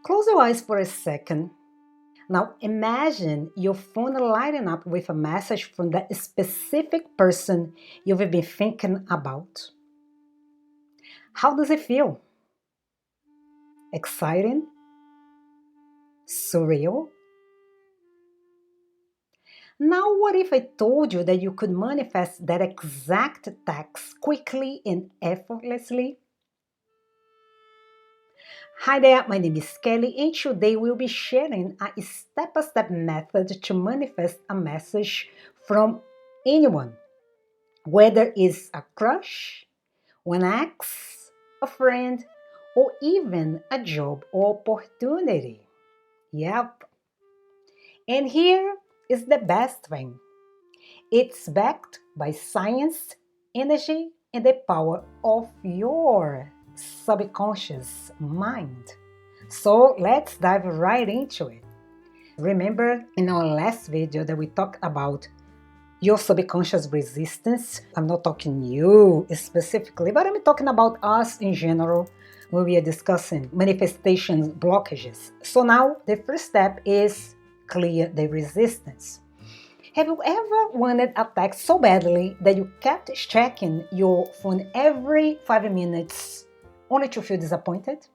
Close your eyes for a second. Now imagine your phone lighting up with a message from that specific person you've been thinking about. How does it feel? Exciting? Surreal? Now, what if I told you that you could manifest that exact text quickly and effortlessly? Hi there, my name is Kelly, and today we'll be sharing a step-by-step method to manifest a message from anyone, whether it's a crush, an ex, a friend, or even a job opportunity. Yep. And here is the best thing. It's backed by science, energy, and the power of your subconscious mind. So let's dive right into it. Remember in our last video that we talked about your subconscious resistance? I'm not talking you specifically, but I'm talking about us in general when we are discussing manifestation blockages. So now the first step is clear the resistance. Have you ever wanted a text so badly that you kept checking your phone every 5 minutes only to feel disappointed?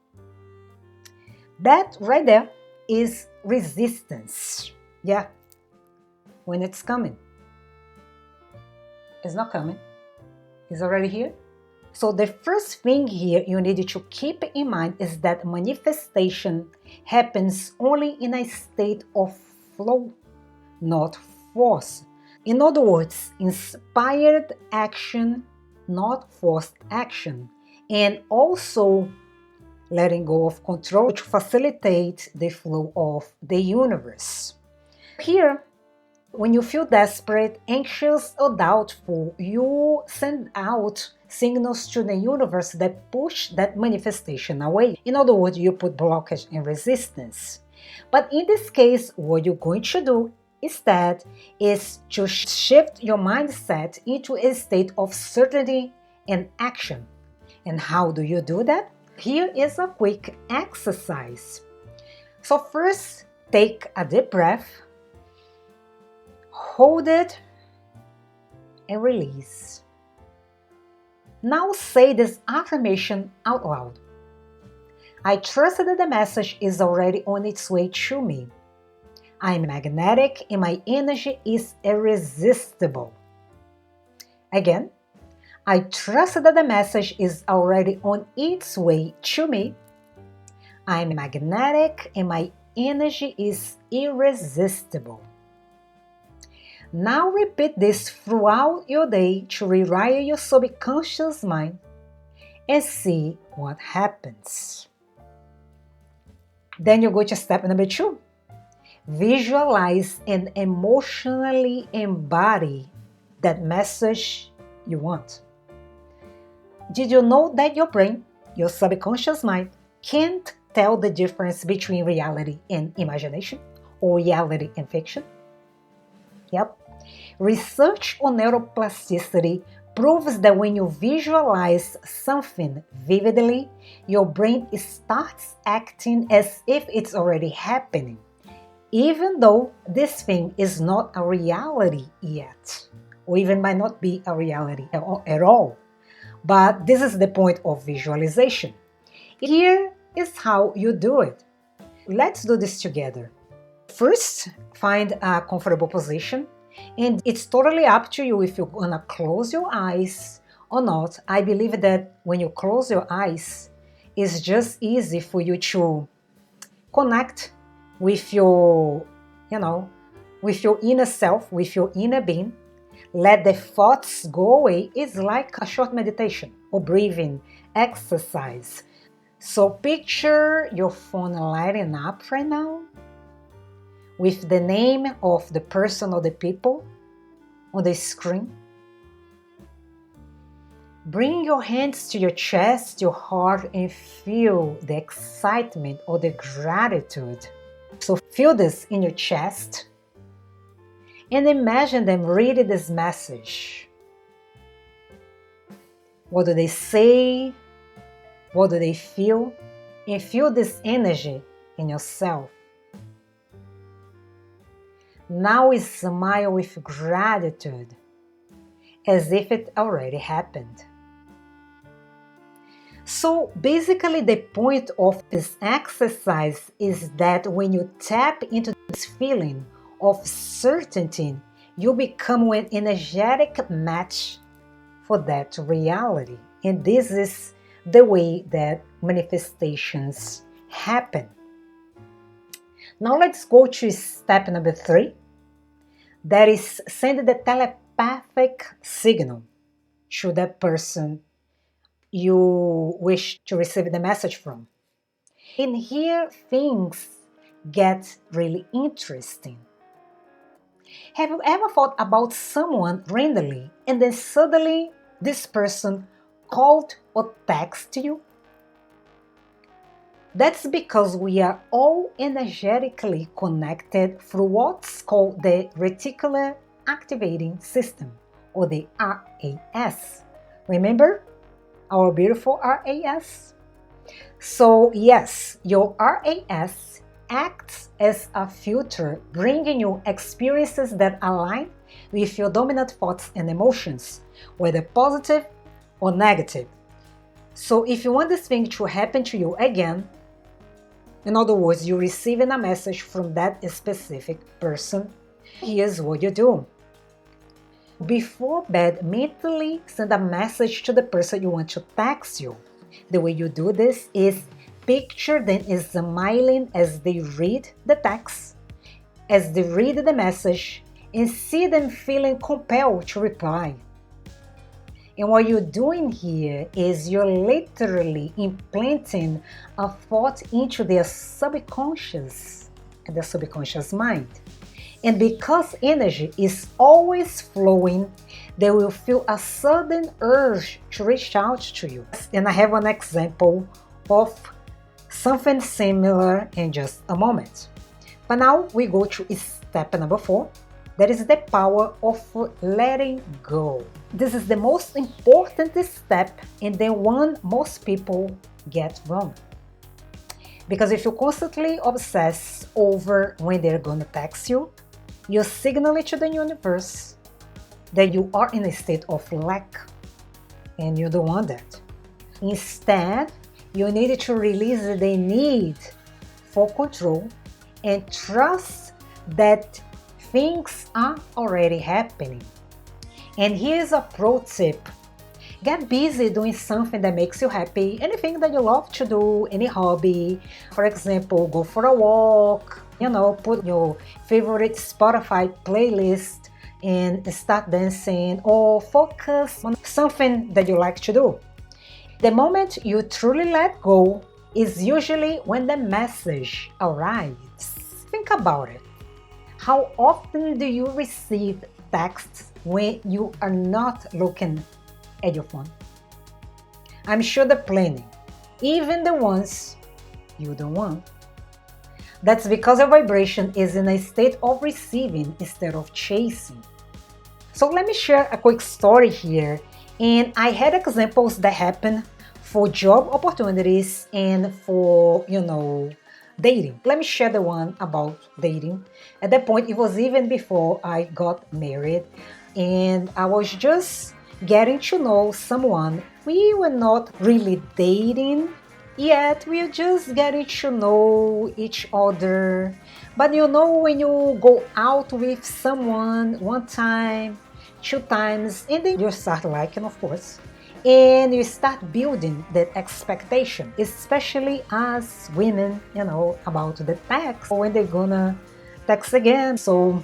That right there is resistance. Yeah, when it's coming. It's not coming. It's already here. So the first thing here you need to keep in mind is that manifestation happens only in a state of flow, not force. In other words, inspired action, not forced action. And also letting go of control to facilitate the flow of the universe. Here, when you feel desperate, anxious, or doubtful, you send out signals to the universe that push that manifestation away. In other words, you put blockage and resistance. But in this case, what you're going to do instead is to shift your mindset into a state of certainty and action. And how do you do that? Here is a quick exercise. So first, take a deep breath, hold it, and release. Now say this affirmation out loud. I trust that the message is already on its way to me. I am magnetic and my energy is irresistible. Again, I trust that the message is already on its way to me. I am magnetic and my energy is irresistible. Now repeat this throughout your day to rewire your subconscious mind and see what happens. Then you go to step number 2. Visualize and emotionally embody that message you want. Did you know that your brain, your subconscious mind, can't tell the difference between reality and imagination or reality and fiction? Yep. Research on neuroplasticity proves that when you visualize something vividly, your brain starts acting as if it's already happening, even though this thing is not a reality yet, or even might not be a reality at all. But this is the point of visualization. Here is how you do it. Let's do this together. First, find a comfortable position, and it's totally up to you if you're gonna close your eyes or not. I believe that when you close your eyes, it's just easy for you to connect with your, with your inner self, with your inner being. Let the thoughts go away. It's like a short meditation or breathing exercise. So picture your phone lighting up right now with the name of the person or the people on the screen. Bring your hands to your chest, your heart, and feel the excitement or the gratitude. So feel this in your chest and imagine them reading this message. What do they say? What do they feel? And feel this energy in yourself. Now smile with gratitude, as if it already happened. So basically the point of this exercise is that when you tap into this feeling of certainty, you become an energetic match for that reality. And this is the way that manifestations happen. Now let's go to step number 3. That is send the telepathic signal to that person you wish to receive the message from. And here things get really interesting. Have you ever thought about someone randomly and then suddenly this person called or texted you? That's because we are all energetically connected through what's called the reticular activating system, or the RAS. Remember our beautiful RAS? So yes, your RAS acts as a filter, bringing you experiences that align with your dominant thoughts and emotions, whether positive or negative. So if you want this thing to happen to you again, in other words, you're receiving a message from that specific person, here's what you do. Before bed, mentally send a message to the person you want to text you. The way you do this is picture them smiling as they read the text, as they read the message, and see them feeling compelled to reply. And what you're doing here is you're literally implanting a thought into their subconscious and their subconscious mind. And because energy is always flowing, they will feel a sudden urge to reach out to you. And I have an example of something similar in just a moment. But now we go to step number 4. That is the power of letting go. This is the most important step and the one most people get wrong. Because if you constantly obsess over when they're going to text you, you're signaling to the universe that you are in a state of lack, and you don't want that. Instead, you need to release the need for control and trust that things are already happening. And here's a pro tip. Get busy doing something that makes you happy, anything that you love to do, any hobby. For example, go for a walk, put your favorite Spotify playlist and start dancing, or focus on something that you like to do. The moment you truly let go is usually when the message arrives. Think about it. How often do you receive texts when you are not looking at your phone? I'm sure they're plenty, even the ones you don't want. That's because your vibration is in a state of receiving instead of chasing. So let me share a quick story here. And I had examples that happen for job opportunities and for, dating. Let me share the one about dating. At that point, it was even before I got married, and I was just getting to know someone. We were not really dating yet, we are just getting to know each other. But when you go out with someone one time, 2 times, and then you start liking, of course. And you start building that expectation, especially as women, about the text, when they're gonna text again. So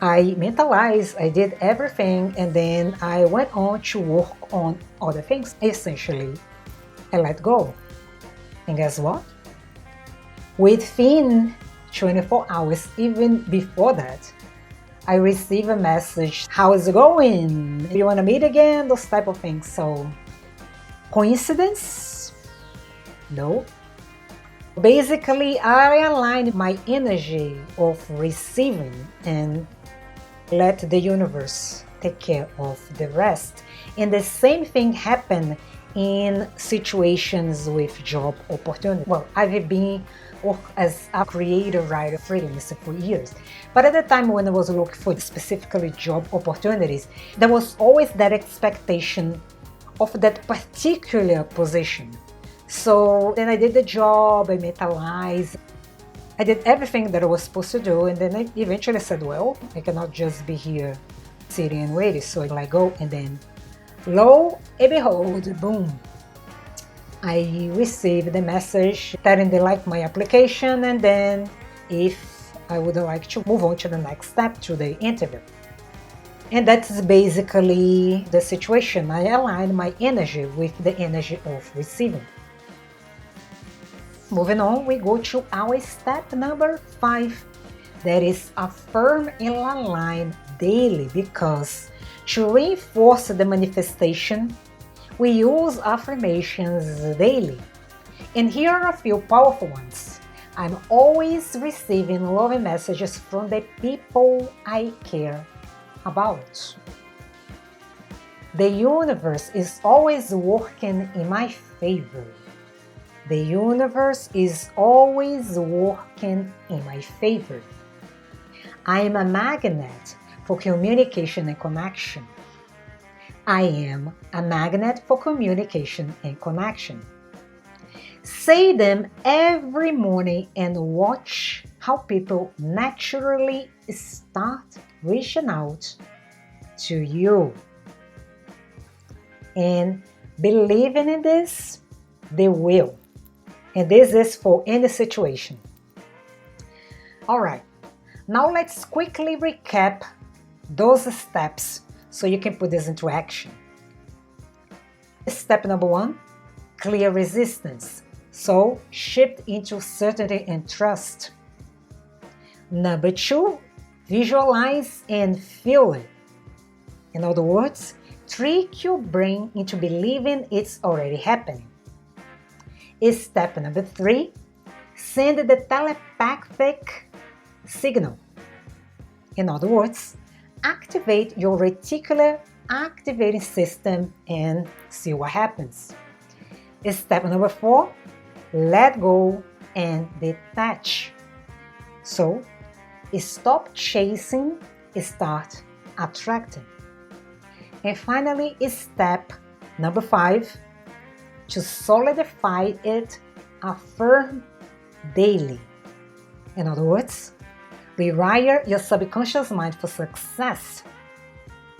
I mentalized, I did everything, and then I went on to work on other things. Essentially, I let go. And guess what? Within 24 hours, even before that, I receive a message, how is it going? Do you want to meet again? Those type of things. So, coincidence? No. Basically, I aligned my energy of receiving and let the universe take care of the rest. And the same thing happened in situations with job opportunities. Well, I've been working as a creator, writer, freelancer for years. But at the time when I was looking for specifically job opportunities, there was always that expectation of that particular position. So then I did the job, I metalized, I did everything that I was supposed to do, and then I eventually said, well, I cannot just be here sitting and waiting, so I let go, and then lo and behold, boom, I received the message that they liked my application, and then if I would like to move on to the next step, to the interview. And that's basically the situation. I aligned my energy with the energy of receiving. Moving on, we go to our step number 5. That is affirm and align daily, because to reinforce the manifestation, we use affirmations daily. And here are a few powerful ones. I'm always receiving loving messages from the people I care about. The universe is always working in my favor. The universe is always working in my favor. I am a magnet for communication and connection. I am a magnet for communication and connection. Say them every morning and watch how people naturally start reaching out to you. And believing in this, they will. And this is for any situation. All right, now let's quickly recap those steps so you can put this into action. Step number 1, clear resistance. So shift into certainty and trust. Number 2, visualize and feel it. In other words, trick your brain into believing it's already happening. Step number 3, send the telepathic signal. In other words, activate your reticular activating system and see what happens. Step number 4, let go and detach. So, stop chasing, start attracting. And finally, step number 5, to solidify it, affirm daily. In other words, rewire your subconscious mind for success.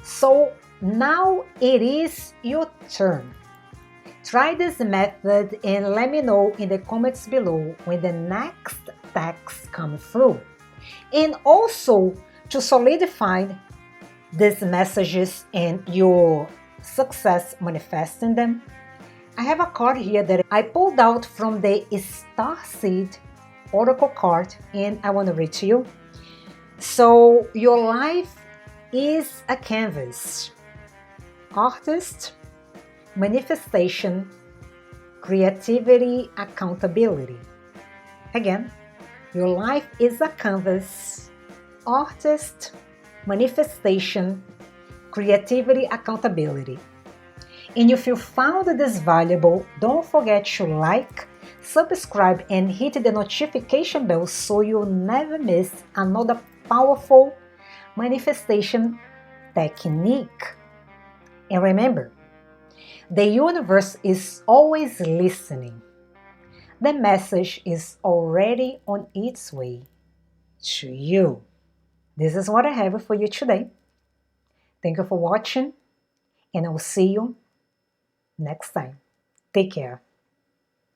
So now it is your turn. Try this method and let me know in the comments below when the next text comes through. And also to solidify these messages and your success manifesting them, I have a card here that I pulled out from the Starseed Oracle card, and I want to read to you. So, your life is a canvas. Artist, manifestation, creativity, accountability. Again, your life is a canvas. Artist, manifestation, creativity, accountability. And if you found this valuable, don't forget to like, subscribe, and hit the notification bell so you'll never miss another powerful manifestation technique. And remember, the universe is always listening. The message is already on its way to you. This is what I have for you today. Thank you for watching, and I'll see you next time. Take care.